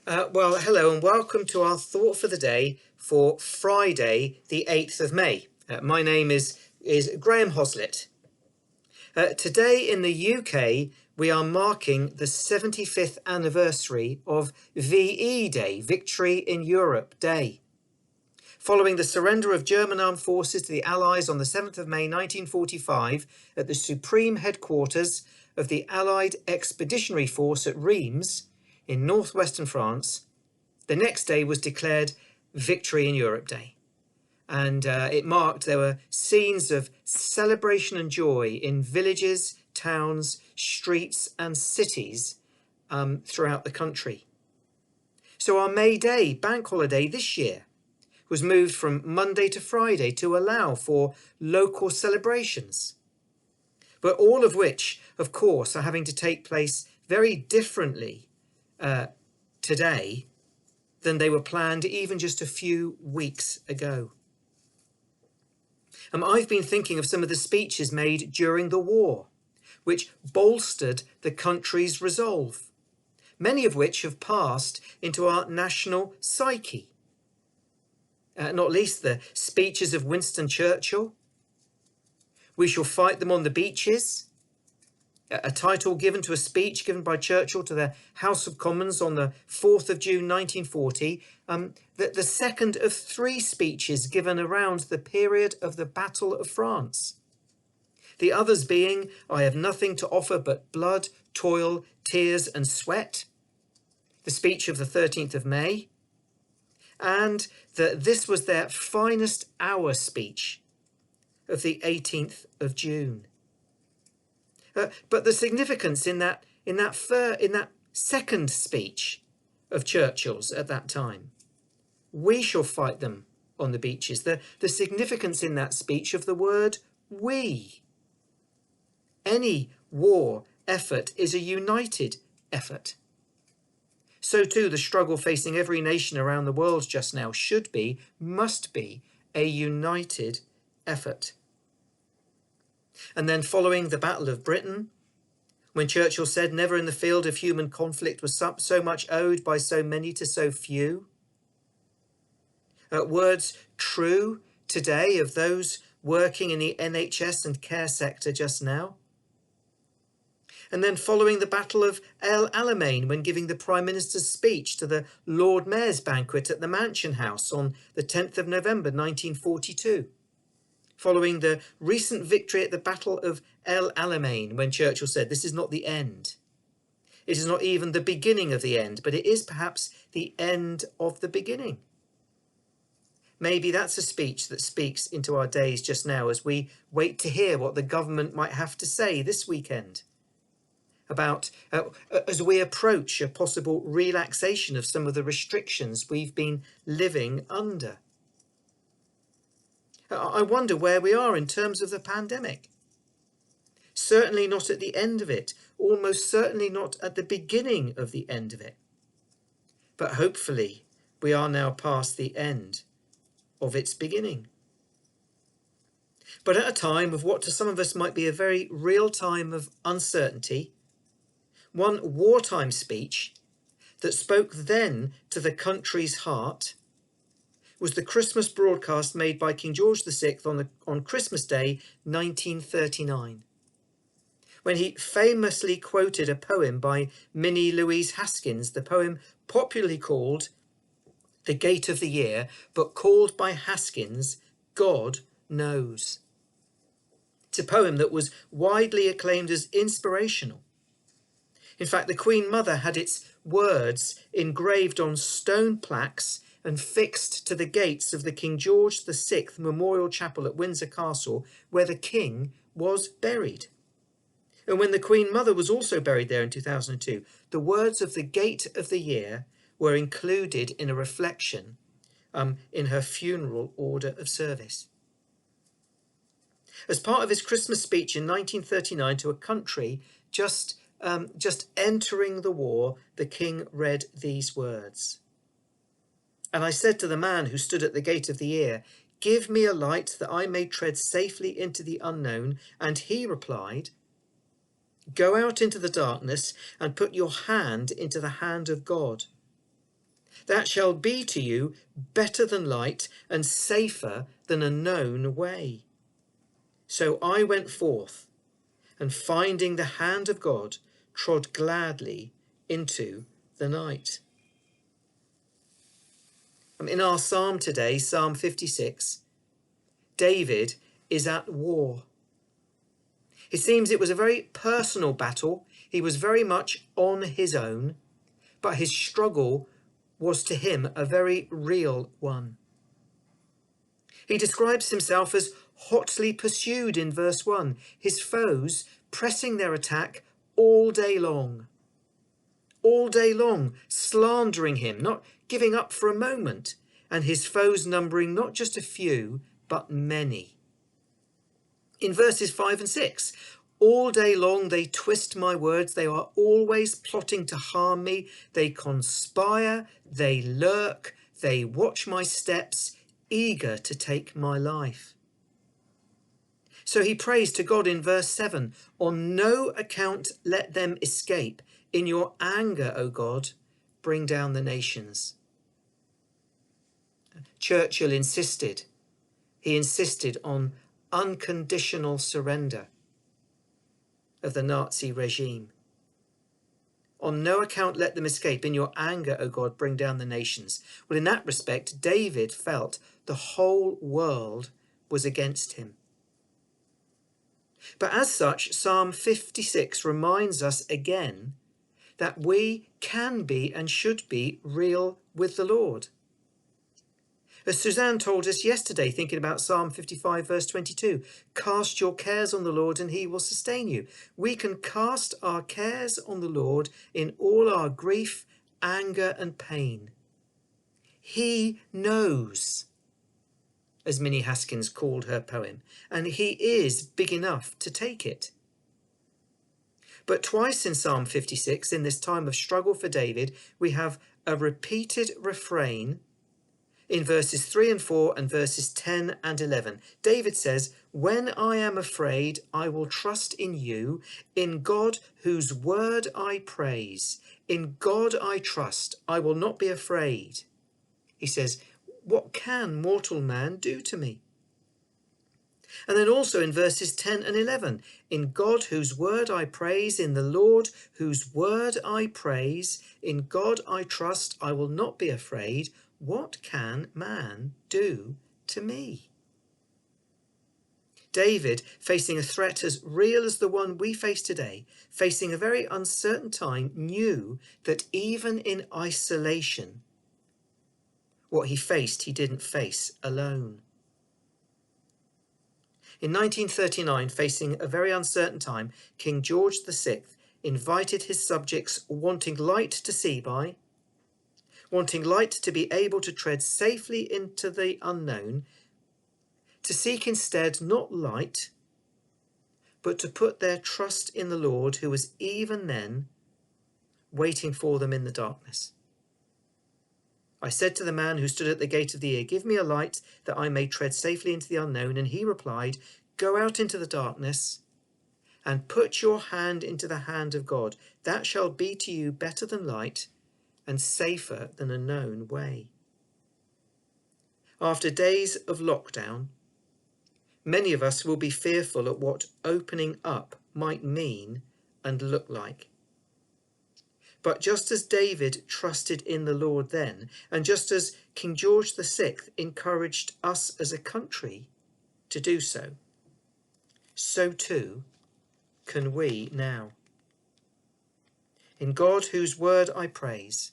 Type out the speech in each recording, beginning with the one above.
Well, hello and welcome to our thought for the day for Friday, the 8th of May. My name is Graham Hoslett. Today in the UK, we are marking the 75th anniversary of VE Day, Victory in Europe Day. Following the surrender of German armed forces to the Allies on the 7th of May 1945 at the supreme headquarters of the Allied Expeditionary Force at Reims in northwestern France, the next day was declared Victory in Europe Day. And there were scenes of celebration and joy in villages, towns, streets and cities throughout the country. So our May Day bank holiday this year was moved from Monday to Friday to allow for local celebrations, but all of which, of course, are having to take place very differently today than they were planned even just a few weeks ago. I've been thinking of some of the speeches made during the war, which bolstered the country's resolve, many of which have passed into our national psyche. Not least the speeches of Winston Churchill. We shall fight them on the beaches, a title given to a speech given by Churchill to the House of Commons on the 4th of June 1940, the second of three speeches given around the period of the Battle of France. The others being, I have nothing to offer but blood, toil, tears and sweat, the speech of the 13th of May, and this was their finest hour speech of the 18th of June. But the significance in that second speech of Churchill's at that time, we shall fight them on the beaches, the significance in that speech of the word we. Any war effort is a united effort. So too the struggle facing every nation around the world just now must be a united effort. And then following the Battle of Britain, when Churchill said, never in the field of human conflict was so much owed by so many to so few. Words true today of those working in the NHS and care sector just now. And then following the Battle of El Alamein, when giving the Prime Minister's speech to the Lord Mayor's banquet at the Mansion House on the 10th of November 1942. Following the recent victory at the Battle of El Alamein, when Churchill said, this is not the end. It is not even the beginning of the end, but it is perhaps the end of the beginning. Maybe that's a speech that speaks into our days just now as we wait to hear what the government might have to say this weekend about as we approach a possible relaxation of some of the restrictions we've been living under. I wonder where we are in terms of the pandemic. Certainly not at the end of it, almost certainly not at the beginning of the end of it. But hopefully we are now past the end of its beginning. But at a time of what to some of us might be a very real time of uncertainty, one wartime speech that spoke then to the country's heart was the Christmas broadcast made by King George VI on Christmas Day 1939, when he famously quoted a poem by Minnie Louise Haskins, the poem popularly called The Gate of the Year, but called by Haskins, God Knows. It's a poem that was widely acclaimed as inspirational. In fact, the Queen Mother had its words engraved on stone plaques and fixed to the gates of the King George VI Memorial Chapel at Windsor Castle, where the King was buried. And when the Queen Mother was also buried there in 2002, the words of the Gate of the Year were included in a reflection in her funeral order of service. As part of his Christmas speech in 1939 to a country just entering the war, the King read these words. And I said to the man who stood at the gate of the year, give me a light that I may tread safely into the unknown. And he replied, go out into the darkness and put your hand into the hand of God. That shall be to you better than light and safer than a known way. So I went forth, and finding the hand of God, trod gladly into the night. In our psalm today, Psalm 56, David is at war. It seems it was a very personal battle. He was very much on his own, but his struggle was to him a very real one. He describes himself as hotly pursued in verse 1, his foes pressing their attack all day long, slandering him, not giving up for a moment, and his foes numbering not just a few, but many. In verses 5 and 6, all day long they twist my words, they are always plotting to harm me, they conspire, they lurk, they watch my steps, eager to take my life. So he prays to God in verse 7, on no account let them escape. In your anger, O God, bring down the nations. Churchill insisted on unconditional surrender of the Nazi regime. On no account let them escape. In your anger, O God, bring down the nations. Well, in that respect, David felt the whole world was against him. But as such, Psalm 56 reminds us again that we can be and should be real with the Lord. As Suzanne told us yesterday, thinking about Psalm 55 verse 22, cast your cares on the Lord and he will sustain you. We can cast our cares on the Lord in all our grief, anger and pain. He knows, as Minnie Haskins called her poem, and he is big enough to take it. But twice in Psalm 56, in this time of struggle for David, we have a repeated refrain in verses 3 and 4 and verses 10 and 11. David says, when I am afraid, I will trust in you, in God whose word I praise. In God I trust, I will not be afraid. He says, what can mortal man do to me? And then also in verses 10 and 11, in God whose word I praise, in the Lord whose word I praise, in God I trust, I will not be afraid. What can man do to me? David, facing a threat as real as the one we face today, facing a very uncertain time, knew that even in isolation, what he faced, he didn't face alone. In 1939, facing a very uncertain time, King George VI invited his subjects, wanting light to see by, wanting light to be able to tread safely into the unknown, to seek instead not light, but to put their trust in the Lord, who was even then waiting for them in the darkness. I said to the man who stood at the gate of the ear, give me a light that I may tread safely into the unknown. And he replied, go out into the darkness and put your hand into the hand of God. That shall be to you better than light and safer than a known way. After days of lockdown, many of us will be fearful at what opening up might mean and look like. But just as David trusted in the Lord then, and just as King George VI encouraged us as a country to do so, so too can we now. In God whose word I praise,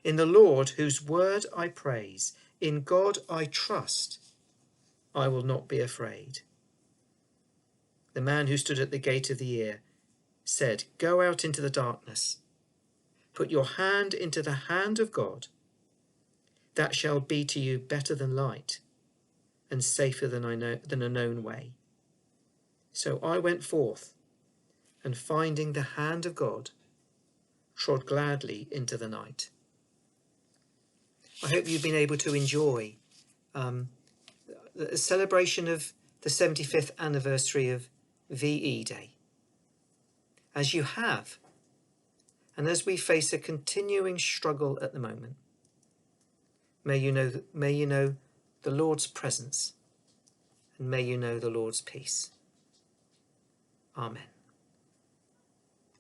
in the Lord whose word I praise, in God I trust, I will not be afraid. The man who stood at the gate of the ear said, go out into the darkness, put your hand into the hand of God. That shall be to you better than light and safer than a known way. So I went forth, and finding the hand of God, trod gladly into the night. I hope you've been able to enjoy the celebration of the 75th anniversary of VE Day. As you have, and as we face a continuing struggle at the moment, May you know the Lord's presence, and may you know the Lord's peace. Amen.